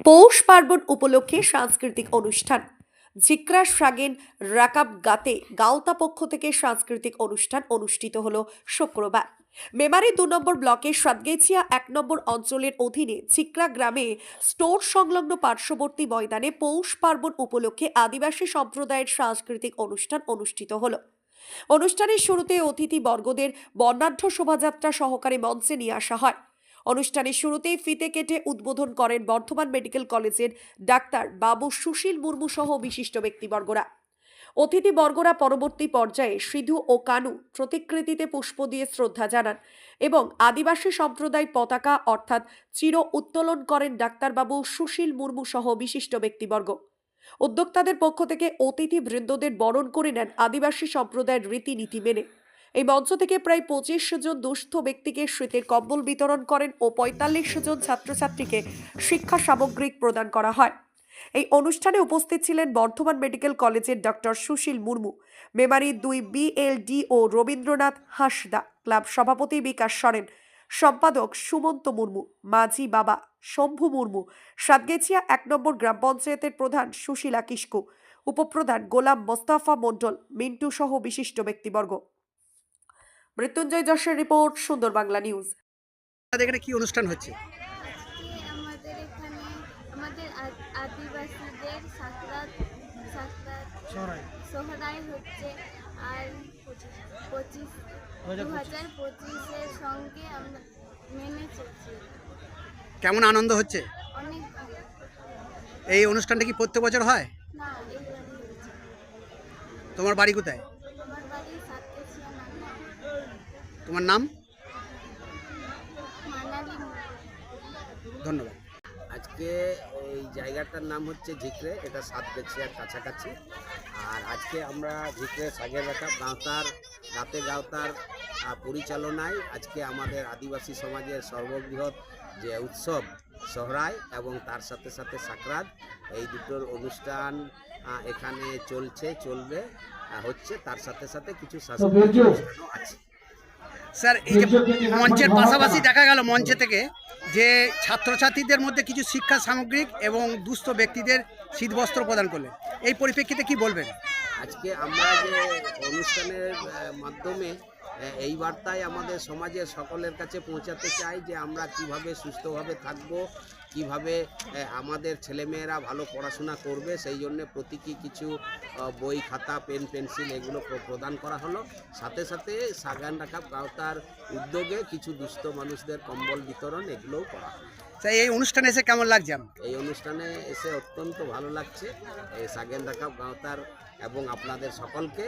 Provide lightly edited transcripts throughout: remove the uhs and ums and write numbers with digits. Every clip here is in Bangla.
পৌষ পার্বণ উপলক্ষে সাংস্কৃতিক অনুষ্ঠান ঝিকরা সাগেন রাকাব গাতে গাওতা পক্ষ থেকে সাংস্কৃতিক অনুষ্ঠান অনুষ্ঠিত হল শুক্রবার। মেমারি ২ নম্বর ব্লকের সাতগেছিয়া ১ নম্বর অঞ্চলের অধীনে ঝিকরা গ্রামে স্টোর সংলগ্ন পার্শ্ববর্তী ময়দানে পৌষ পার্বণ উপলক্ষে আদিবাসী সম্প্রদায়ের সাংস্কৃতিক অনুষ্ঠান অনুষ্ঠিত হল। অনুষ্ঠানের শুরুতে অতিথি বর্গদের বর্ণাঢ্য শোভাযাত্রা সহকারে মঞ্চে নিয়ে আসা হয়। অনুষ্ঠানের শুরুতেই ফিতে কেটে উদ্বোধন করেন বর্ধমান মেডিকেল কলেজের ডাক্তার বাবু সুশীল মুর্মু সহ বিশিষ্ট ব্যক্তিবর্গরা। অতিথিবর্গরা পরবর্তী পর্যায়ে সিধু ও কানু প্রতিকৃতিতে পুষ্প দিয়ে শ্রদ্ধা জানান এবং আদিবাসী সম্প্রদায় পতাকা অর্থাৎ চির উত্তোলন করেন ডাক্তারবাবু সুশীল মুর্মু সহ বিশিষ্ট ব্যক্তিবর্গ। উদ্যোক্তাদের পক্ষ থেকে অতিথি বৃন্দদের বরণ করে নেন আদিবাসী সম্প্রদায়ের রীতিনীতি মেনে। এই মঞ্চ থেকে প্রায় ২৫ জন দুস্থ ব্যক্তিকে শীতের কম্বল বিতরণ করেন ও ৪৫ জন ছাত্রছাত্রীকে শিক্ষা সামগ্রী প্রদান করা হয়। এই অনুষ্ঠানে উপস্থিত ছিলেন বর্ধমান মেডিকেল কলেজের ডক্টর সুশীল মুর্মু, মেমারি ২ বিএলডি ও রবীন্দ্রনাথ হাঁসদা, ক্লাব সভাপতি বিকাশ সরেন, সম্পাদক সুমন্ত মুর্মু, মাঝি বাবা শম্ভু মুর্মু, সাতগেছিয়া ১ নম্বর গ্রাম পঞ্চায়েতের প্রধান সুশীলা কিস্কু, উপপ্রধান গোলাম মোস্তাফা মণ্ডল, মিন্টু সহ বিশিষ্ট ব্যক্তিবর্গ। মৃত্যুঞ্জয় যশের রিপোর্ট, সুন্দর বাংলা নিউজ। এখানে কি অনুষ্ঠান হচ্ছে? আমাদের এখানে আমাদের আদিবাসীদের সাকরাত সোহরাই হচ্ছে, আর 2025-এর সঙ্গে আমরা মেনে চলছি। কেমন আনন্দ হচ্ছে? অনেক ভালো। এই অনুষ্ঠানটা কি প্রত্যেক বছর হয়? না, এইবারই হচ্ছে। তোমার বাড়ি কোথায়? আমার বাড়ি সাতগেছিয়া নানা তোমার নাম? মানালি। ধন্যবাদ। আজকে এই জায়গাটার নাম হচ্ছে ঝিকরে, এটা সাতগেছিয়ার কাছাকাছি। আর আজকে আমরা ঝিকরে সাগের রাকাব গাওতার পরিচালনায় আজকে আমাদের আদিবাসী সমাজের সর্ববৃহৎ যে উৎসব সোহরাই এবং তার সাথে সাথে সাকরাত, এই দুটোর অনুষ্ঠান এখানে চলবে হচ্ছে। তার সাথে সাথে কিছু সাংস্কৃতিক অনুষ্ঠানও আছে। স্যার, এই যে মঞ্চের পাশাপাশি দেখা গেল মঞ্চে থেকে যে ছাত্রছাত্রীদের মধ্যে কিছু শিক্ষা সামগ্রিক এবং দুস্থ ব্যক্তিদের শীতবস্ত্র প্রদান করলেন, এই পরিপ্রেক্ষিতে কি বলবেন? আজকে আমরা যে অনুষ্ঠানের মাধ্যমে এই বার্তায় আমাদের সমাজের সকলের কাছে পৌঁছাতে চাই যে আমরা কিভাবে সুস্থভাবে থাকব, কিভাবে আমাদের ছেলেমেয়েরা ভালো পড়াশোনা করবে, সেই জন্য প্রতীকী কিছু বই, খাতা, পেন, পেন্সিল এগুলো প্রদান করা হলো। সাথে সাথে সাগান রাকাব গাওতার উদ্যোগে কিছু দুস্থ মানুষদের কম্বল বিতরণ এগুলোও করা হলো। স্যার, এই অনুষ্ঠানে এসে কেমন লাগছে? এই অনুষ্ঠানে এসে অত্যন্ত ভালো লাগছে। এই সাগেন রাকাব গাওতার এবং আপনাদের সকলকে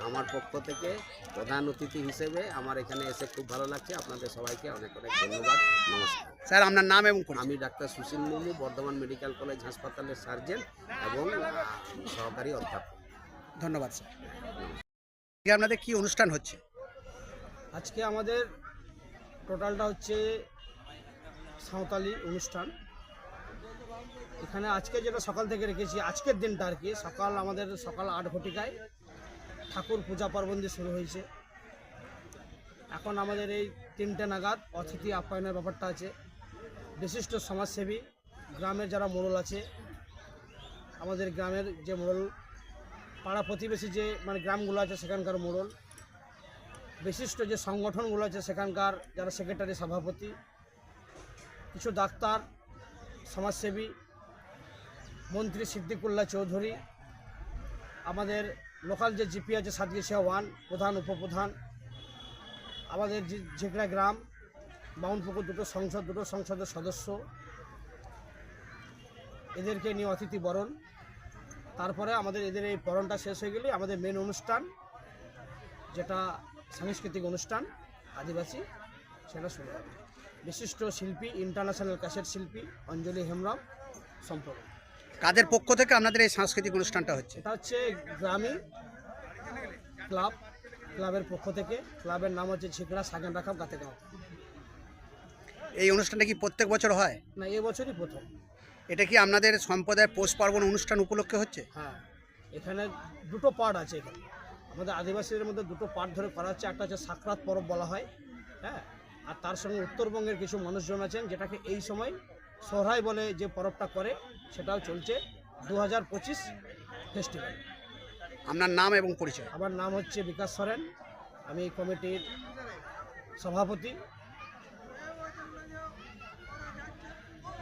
আমার পক্ষ থেকে প্রধান অতিথি হিসেবে আমার এখানে এসে খুব ভালো লাগছে। আপনাদের সবাইকে অনেক অনেক ধন্যবাদ। নমস্কার। স্যার, আপনার নাম এবং আমি ডাক্তার সুশীল মুর্মু, বর্ধমান মেডিকেল কলেজ হাসপাতালের সার্জন এবং সহকারী অধ্যাপক। ধন্যবাদ স্যার। আপনাদের কি অনুষ্ঠান হচ্ছে? আজকে আমাদের টোটালটা হচ্ছে সাঁওতালি অনুষ্ঠান। এখানে আজকে যেটা সকাল থেকে রেখেছি, আজকের দিনটা আর কি, আমাদের সকাল ৮ ঘটিকায় ঠাকুর পূজা পার্বণ দিয়ে শুরু হয়েছে। এখন আমাদের এই ৩টে নাগাদ অতিথি আপ্যায়নের ব্যাপারটা আছে। বিশিষ্ট সমাজসেবী, গ্রামের যারা মোড়ল আছে, আমাদের গ্রামের যে মোড়ল, পাড়া প্রতিবেশী যে গ্রামগুলো আছে সেখানকার মোড়ল, বিশিষ্ট যে সংগঠনগুলো আছে সেখানকার যারা সেক্রেটারি, সভাপতি, কিছু ডাক্তার, সমাজসেবী, মন্ত্রী সিদ্দিকুল্লাহ চৌধুরী, আমাদের লোকাল যে জিপি আছে সাতগেছিয়া 1 প্রধান, উপপ্রধান, আমাদের ঝিকরা গ্রাম, বাউনপুকুর দুটো সংসদের সদস্য, এদেরকে নিয়ে অতিথি বরণ। তারপরে আমাদের এদের এই বরণটা শেষ হয়ে গেলে আমাদের মেন অনুষ্ঠান, যেটা সাংস্কৃতিক অনুষ্ঠান আদিবাসী, সেটা শুরু হবে। বিশিষ্ট শিল্পী, ইন্টারন্যাশনাল ক্যাসেট শিল্পী অঞ্জলি হেমব্রম সম্পর্ক। কাদের পক্ষ থেকে আপনাদের এই সাংস্কৃতিক অনুষ্ঠানটা হচ্ছে? এটা হচ্ছে গ্রামীণ ক্লাবের পক্ষ থেকে। ক্লাবের নাম হচ্ছে ঝিকরা সাগেন রাকাব গাতেগাঁও। এই অনুষ্ঠানটা কি প্রত্যেক বছর হয়? না, এবছরই প্রথম। এটা কি আপনাদের সম্প্রদায়ের পৌষ পার্বণ অনুষ্ঠান উপলক্ষে হচ্ছে? হ্যাঁ, এখানে দুটো পার্ট আছে। এখানে আমাদের আদিবাসীদের মধ্যে দুটো পার্ট ধরে করা হচ্ছে। একটা হচ্ছে সাকরাত পরব বলা হয়, হ্যাঁ, আর তার সঙ্গে উত্তরবঙ্গের কিছু মানুষজন আছেন যেটাকে এই সময় সোহরাই বলে যে পরবটা করে, সেটাও চলছে 2025 ফেস্টিভ্যাল। আপনার নাম এবং পরিচয়। আমার নাম হচ্ছে বিকাশ সরেন, আমি এই কমিটির সভাপতি।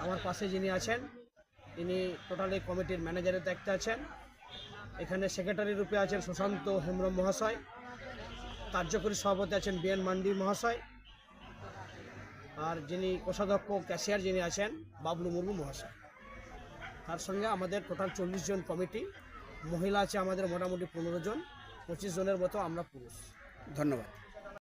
আমার পাশে যিনি আছেন তিনি টোটাল এই কমিটির ম্যানেজারের দায়িত্বে আছেন। এখানে সেক্রেটারি রূপে আছেন সুশান্ত হেমব্রম মহাশয়, কার্যকরী সভাপতি আছেন বিএন মান্ডি মহাশয়, আর যিনি কোষাধ্যক্ষ ক্যাশিয়ার যিনি আছেন বাবলু মুর্মু মহাশয়। তার সঙ্গে আমাদের টোটাল 40 জন কমিটি, মহিলা আছে আমাদের মোটামুটি 15 জন, 25 জনের মতো আমরা পুরুষ। ধন্যবাদ।